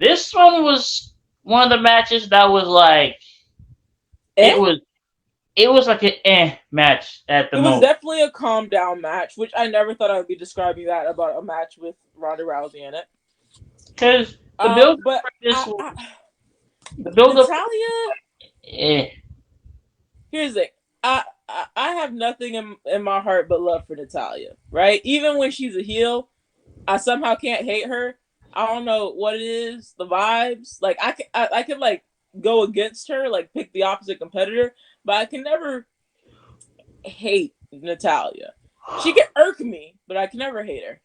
This one was one of the matches that was like Eh? it was it was like an match at the It was most. definitely a calm down match, which I never thought I would be describing that about a match with Ronda Rousey in it. Because the build But for this the build up Natalia, eh. here's it. I have nothing in my heart but love for Natalia, right? Even when she's a heel, I somehow can't hate her. I don't know what it is, the vibes. Like I can like go against her, like pick the opposite competitor, but I can never hate Natalia. She can irk me, but I can never hate her.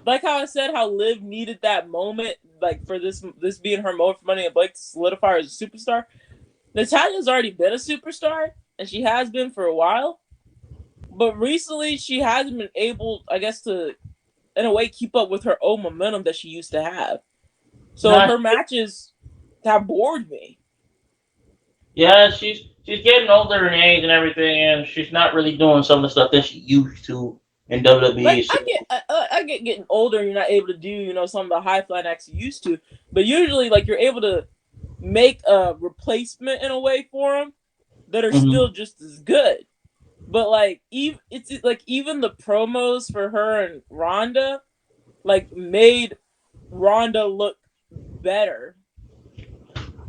Like how I said, how Liv needed that moment, like for this being her moment for Money in Blake to solidify her as a superstar. Natalia's already been a superstar, and she has been for a while. But recently, she hasn't been able, I guess, to in a way keep up with her own momentum that she used to have. So Nah, her matches have bored me. yeah, she's getting older in age and everything, and she's not really doing some of the stuff that she used to in WWE. Like So, I get getting older, and you're not able to do some of the high flying acts you used to. But usually, like you're able to make a replacement in a way for them that are mhm. still just as good. But like even the promos for her and Ronda like made Ronda look better,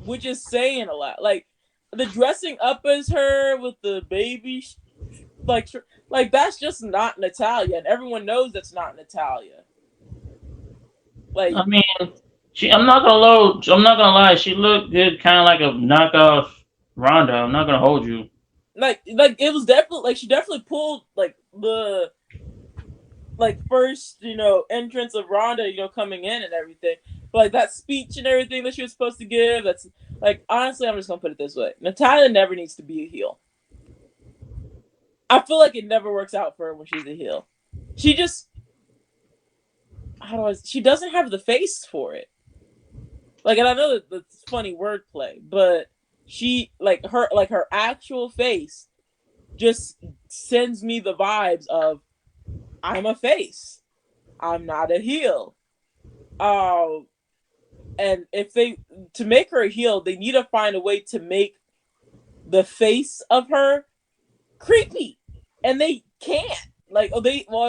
which is saying a lot. Like the dressing up as her with the baby, like like that's just not Natalia, and everyone knows that's not Natalia. Like I mean, I'm not gonna load. I'm not gonna lie. She looked good, kind of like a knockoff Ronda. I'm not gonna hold you. like it was definitely like she definitely pulled like the like first entrance of Ronda coming in and everything. But like that speech and everything that she was supposed to give, that's like honestly, I'm just gonna put it this way: Natalia never needs to be a heel. I feel like it never works out for her when she's a heel. She just she doesn't have the face for it. Like, and I know that that's funny wordplay, but she like her actual face just sends me the vibes of I'm a face. I'm not a heel. Um, and if they to make her a heel, they need to find a way to make the face of her creepy, and they can't. Like, at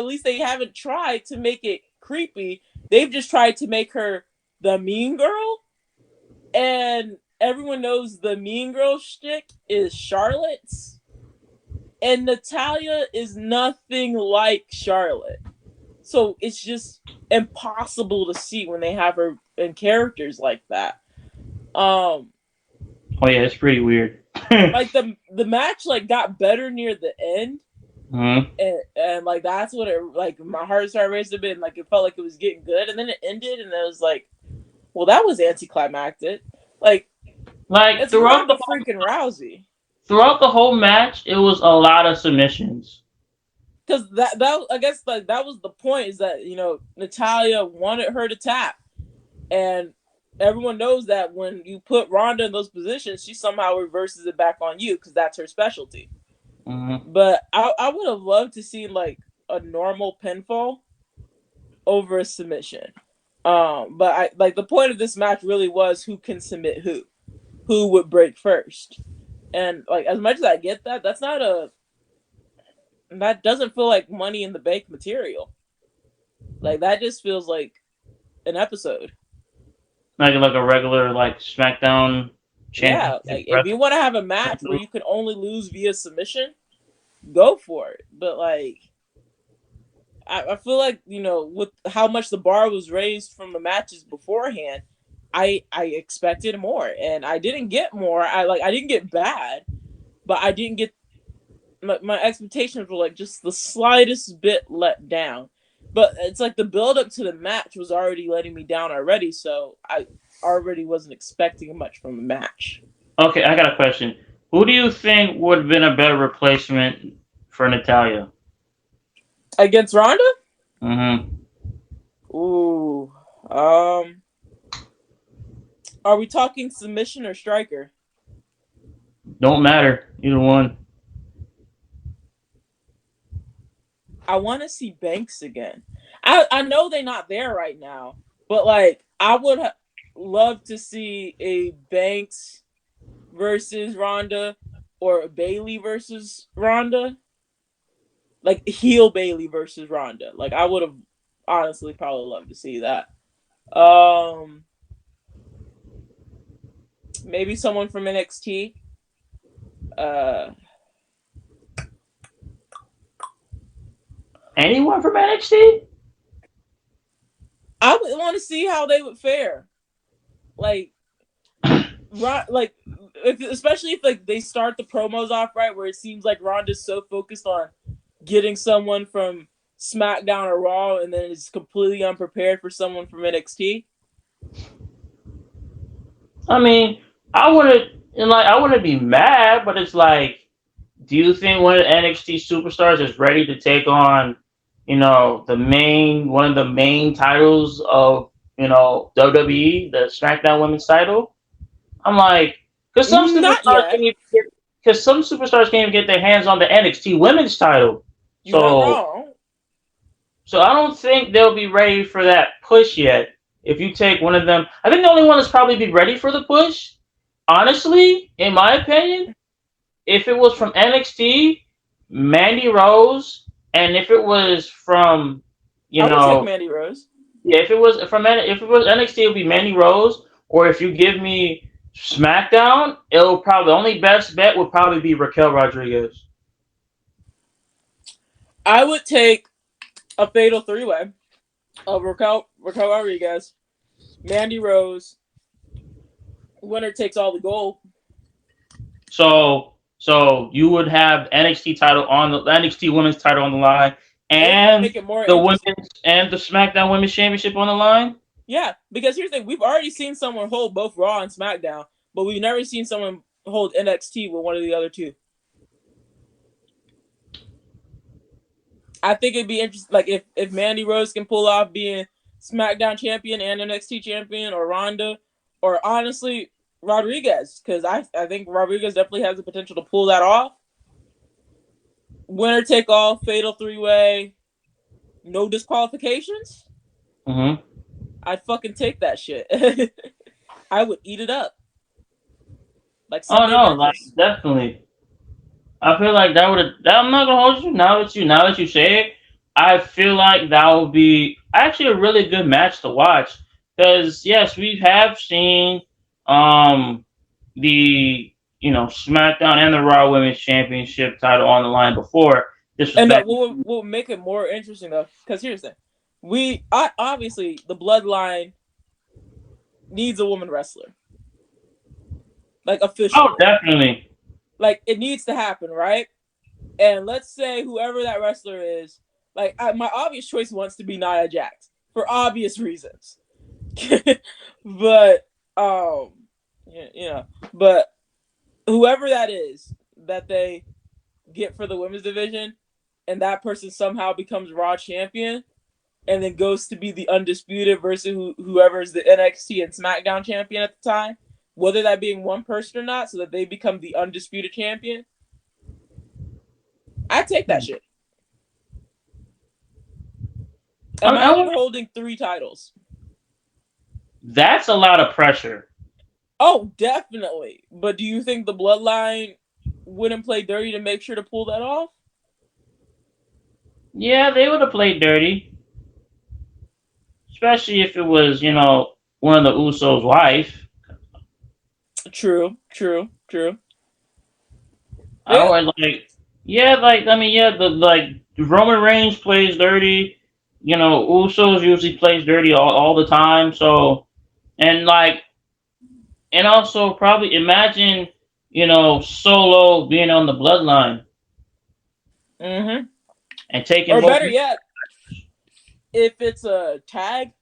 least they haven't tried to make it creepy. They've just tried to make her the mean girl, and everyone knows the mean girl shtick is Charlotte's, and Natalia is nothing like Charlotte. So it's just impossible to see when they have her in characters like that. Um, Oh yeah, it's pretty weird. Mhm. like the match like got better near the end, and like that's what it like my heart started racing a bit, and like it felt like it was getting good, and then it ended, and it was like, well, that was anticlimactic. Like Like it's Ronda freaking Rousey. throughout the whole match, it was a lot of submissions. Because that I guess like that was the point, is that Natalia wanted her to tap, and everyone knows that when you put Ronda in those positions, she somehow reverses it back on you because that's her specialty. Hmm. But I would have loved to see like a normal pinfall over a submission. But I like the point of this match really was who can submit who would break first, and like as much as I get that, that doesn't feel like Money in the Bank material. Like that just feels like an episode. Like a regular like SmackDown Yeah, Championship like if you wrestling. want to have a match where you can only lose via submission, go for it. But like, I feel like with how much the bar was raised from the matches beforehand, I expected more, and I didn't get more. I didn't get bad, but I didn't get my expectations were like just the slightest bit let down. But it's like the build up to the match was already letting me down already, so I already wasn't expecting much from the match. Okay, I got a question. Who do you think would have been a better replacement for Natalia? Against Ronda? Hmm. Ooh. Um are we talking submission or striker? Don't matter either one. I want to see Banks again. I know they're not there right now, But like, I would love to see a Banks versus Ronda or a Bailey versus Ronda. Like heel Bailey versus Ronda. Like I would have honestly probably loved to see that. Um, Maybe someone from NXT. Uh, Anyone from NXT? I would want to see how they would fare. Like, like, especially if like they start the promos off right, where it seems like Ronda's so focused on getting someone from SmackDown or Raw, and then is completely unprepared for someone from NXT. I mean, I wouldn't be mad, but it's like, do you think one of the NXT superstars is ready to take on, one of the main titles of, WWE, the SmackDown Women's title? I'm like, because Not yet. some superstars can't even get their hands on the NXT Women's title. You're not So, wrong. so I don't think they'll be ready for that push yet. If you take one of them, I think the only one that's probably be ready for the push, honestly, in my opinion, if it was from NXT, Mandy Rose, and if it was from, you I would take know, Mandy Rose. yeah, if it was NXT, it would be Mandy Rose. Or if you give me SmackDown, it'll probably the only best bet would probably be Raquel Rodriguez. I would take a fatal three way of Raquel Rodriguez, Mandy Rose. Winner takes all the gold. So you would have NXT title on the NXT Women's title on the line, And and make it more the interesting. women's and the SmackDown Women's Championship on the line. Yeah, because here's the thing: we've already seen someone hold both Raw and SmackDown, but we've never seen someone hold NXT with one of the other two. I think it'd be interesting, like if Mandy Rose can pull off being SmackDown champion and NXT champion, or Ronda, or honestly Rodriguez, because I think Rodriguez definitely has the potential to pull that off. Winner take all, fatal three way, no disqualifications. Mm-hmm. I'd fucking take that shit. I would eat it up like Oh Sunday no, like breakfast. definitely. I feel like that would have. I'm not gonna hold you. Now that you say it, I feel like that would be actually a really good match to watch. Because yes, we have seen um the SmackDown and the Raw Women's Championship title on the line before. This was And back. what will make it more interesting though, because here's the thing: I obviously the bloodline needs a woman wrestler, like Oh, officially, definitely. like it needs to happen, right? And let's say whoever that wrestler is, like my obvious choice wants to be Nia Jax for obvious reasons, but you know, but whoever that is that they get for the women's division, and that person somehow becomes Raw champion, and then goes to be the undisputed versus whoever is the NXT and SmackDown champion at the time, whether that being one person or not, so that they become the undisputed champion. I take that shit. I Imagine would, holding 3 titles. that's a lot of pressure. Oh, definitely. But do you think the bloodline wouldn't play dirty to make sure to pull that off? Yeah, they would have played dirty, especially if it was one of the Usos' wife. True, true, true. I Yeah, was like, yeah, the Roman Reigns plays dirty. Usos usually plays dirty all the time. So, and like, and also probably imagine, Solo being on the Bloodline mm-hmm. and taking Or both. better yet, if it's a tag,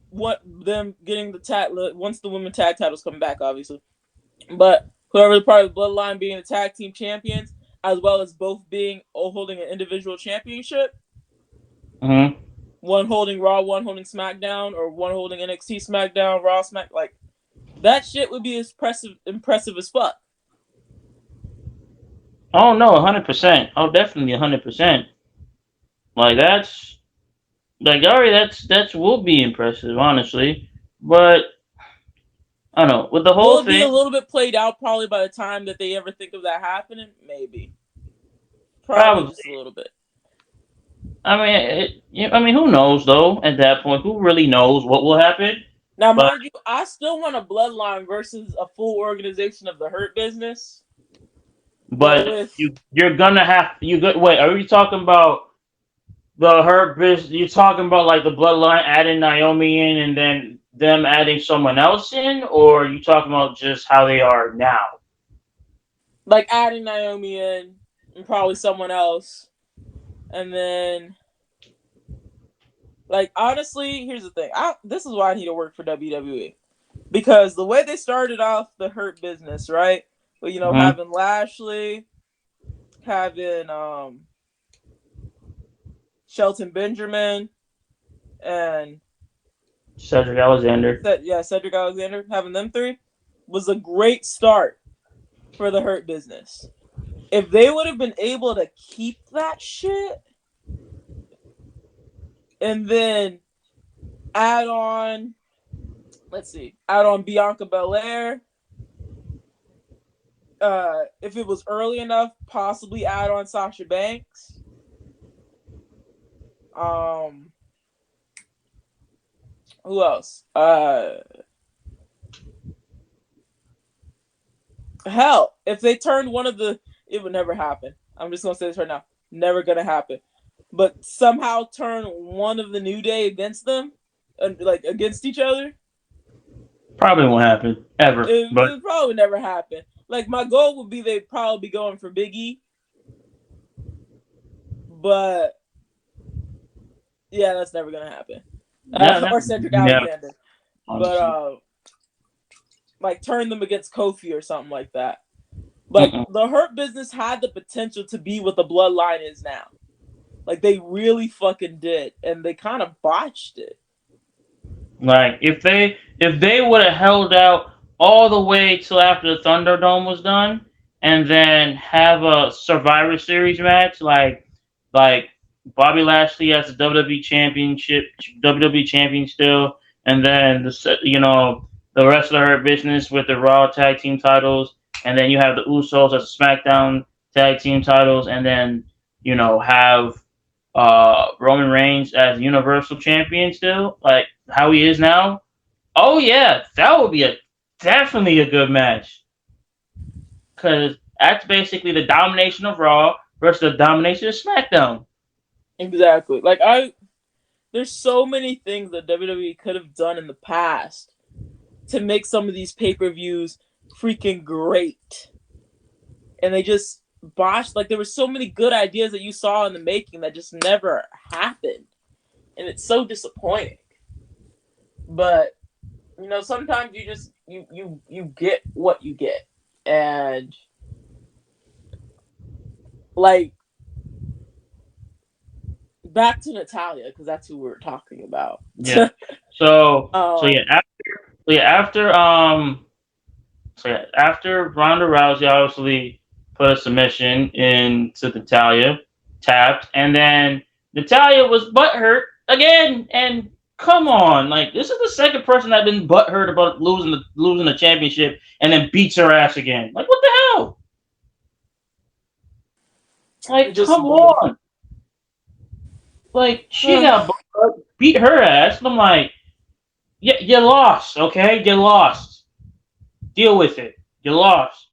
what them getting the tag once the women tag titles come back, obviously. But whoever's part of the bloodline being the tag team champions, as well as both being holding an individual championship, Mm-hmm. one holding Raw, one holding SmackDown, or one holding NXT SmackDown, Raw Smack, like that shit would be impressive as fuck. Oh no, 100%. Oh, definitely 100%. Like that's. Like, all right, that's will be impressive, honestly. But I don't know with the Will whole it be thing. a little bit played out probably by the time that they ever think of that happening? Maybe. Probably Probably. just a little bit. I mean, I mean, who knows though? At that point, who really knows what will happen? Now, But mind you, I still want a bloodline versus a full organization of the Hurt Business. But but with you're gonna have you go, wait. Are you talking about the Hurt Business? You're talking about like the Bloodline adding Naomi in and then them adding someone else in, or are you talking about just how they are now? like adding Naomi in and probably someone else. And then like honestly, here's the thing. This is why I need to work for WWE. Because the way they started off the Hurt Business, right? Well, Hmm. having Lashley, having Shelton Benjamin, and Cedric Alexander. Cedric Alexander, having them three was a great start for the Hurt Business. If they would have been able to keep that shit and then add on, add on Bianca Belair. If it was early enough, possibly add on Sasha Banks. Um, who else? Hell, if they turned one of the, it would never happen. I'm just gonna say this right now, never gonna happen. But somehow turn one of the New Day against them, like against each other, Probably won't happen ever. But it probably never happen. Like my goal would be they'd probably be going for Big E, but yeah, that's never gonna happen. yeah, Or Cedric yeah, Alexander, but honestly. like turn them against Kofi or something like that. Like Mm-mm. the Hurt Business had the potential to be what the Bloodline is now. Like they really fucking did, and they kind of botched it. Like if they would have held out all the way till after the Thunderdome was done, and then have a Survivor Series match, like Bobby Lashley as the WWE champion still, and then the rest of her business with the Raw tag team titles, and then you have the Usos as the SmackDown tag team titles, and then have Roman Reigns as Universal Champion still, like how he is now. Oh yeah, that would be a definitely a good match because that's basically the domination of Raw versus the domination of SmackDown. Exactly. There's so many things that WWE could have done in the past to make some of these pay-per-views freaking great, and they just botched. Like there were so many good ideas that you saw in the making that just never happened, and it's so disappointing. But sometimes you just you get what you get, and like back to Natalia because that's who we were talking about. Yeah. So yeah, um, after after Ronda Rousey obviously put a submission into Natalia, tapped, and then Natalia was butthurt again. And come on, like this is the second person that's been butthurt about losing the championship and then beats her ass again. Like what the hell? it Like just come blew. on. Like she got beat her ass. And I'm like, you lost, okay? You lost. Deal with it. You lost.